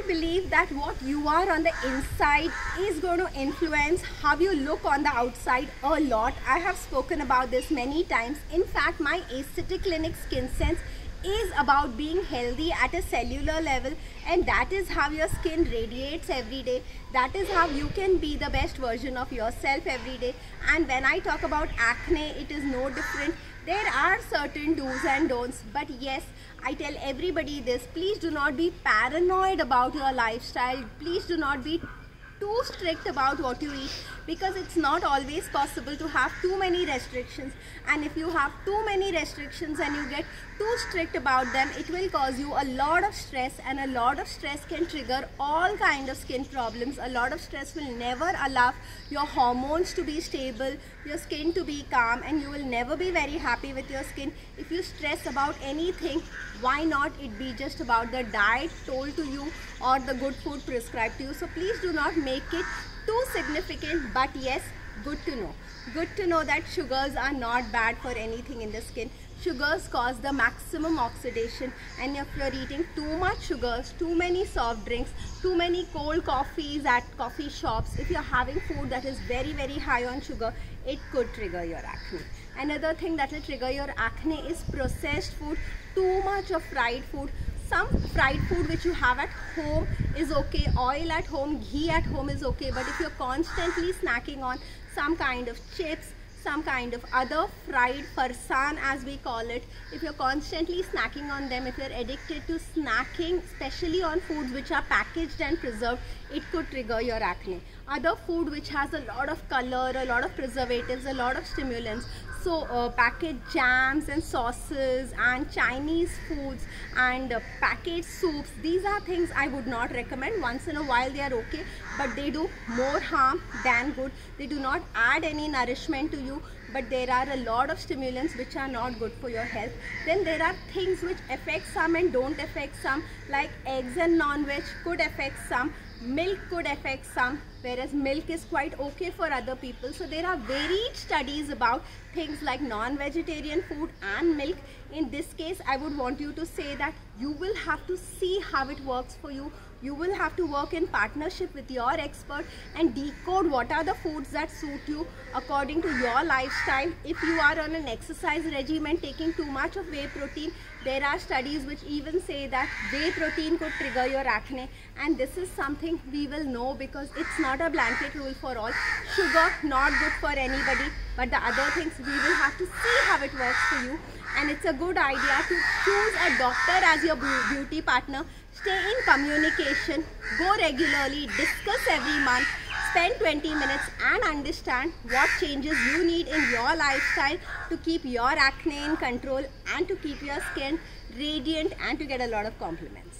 believe that what you are on the inside is going to influence how you look on the outside a lot. I have spoken about this many times. In fact, my Aesthetic Clinic Skin Sense is about being healthy at a cellular level, and that is how your skin radiates every day. That is how you can be the best version of yourself every day. And when I talk about acne, it is no different. There are certain do's and don'ts, but yes, I tell everybody this: please do not be paranoid about your lifestyle. Please do not be too strict about what you eat, because it's not always possible to have too many restrictions. And if you have too many restrictions and you get too strict about them, it will cause you a lot of stress, and a lot of stress can trigger all kind of skin problems. A lot of stress will never allow your hormones to be stable, your skin to be calm, and you will never be very happy with your skin. If you stress about anything, why not it be just about the diet told to you or the good food prescribed to you? So please do not make it too significant. But yes, good to know that sugars are not bad for anything in the skin. Sugars cause the maximum oxidation, and if you're eating too much sugars, too many soft drinks, too many cold coffees at coffee shops, if you're having food that is very high on sugar, it could trigger your acne. Another thing that will trigger your acne is processed food. Too much of fried food. Some fried food which you have at home is okay, oil at home, ghee at home is okay, but if you're constantly snacking on some kind of chips, some kind of other fried farsan as we call it, if you're constantly snacking on them, if you're addicted to snacking, especially on foods which are packaged and preserved, it could trigger your acne. Other food which has a lot of color, a lot of preservatives, a lot of stimulants, so packaged jams and sauces and Chinese foods and packaged soups, these are things I would not recommend. Once in a while they are okay, but they do more harm than good. They do not add any nourishment to you, but there are a lot of stimulants which are not good for your health. Then there are things which affect some and don't affect some, like eggs and non-veg could affect some, milk could affect some, whereas milk is quite okay for other people. So there are varied studies about things like non-vegetarian food and milk. In this case, I would want you to say that you will have to see how it works for you. You will have to work in partnership with your expert and decode what are the foods that suit you according to your lifestyle. If you are on an exercise regimen taking too much of whey protein, there are studies which even say that whey protein could trigger your acne, and this is something we will know because it's not a blanket rule for all. Sugar, not good for anybody, but the other things we will have to see how it works for you. And it's a good idea to choose a doctor as your beauty partner. Stay in communication, go regularly, discuss every month, spend 20 minutes and understand what changes you need in your lifestyle to keep your acne in control and to keep your skin radiant and to get a lot of compliments.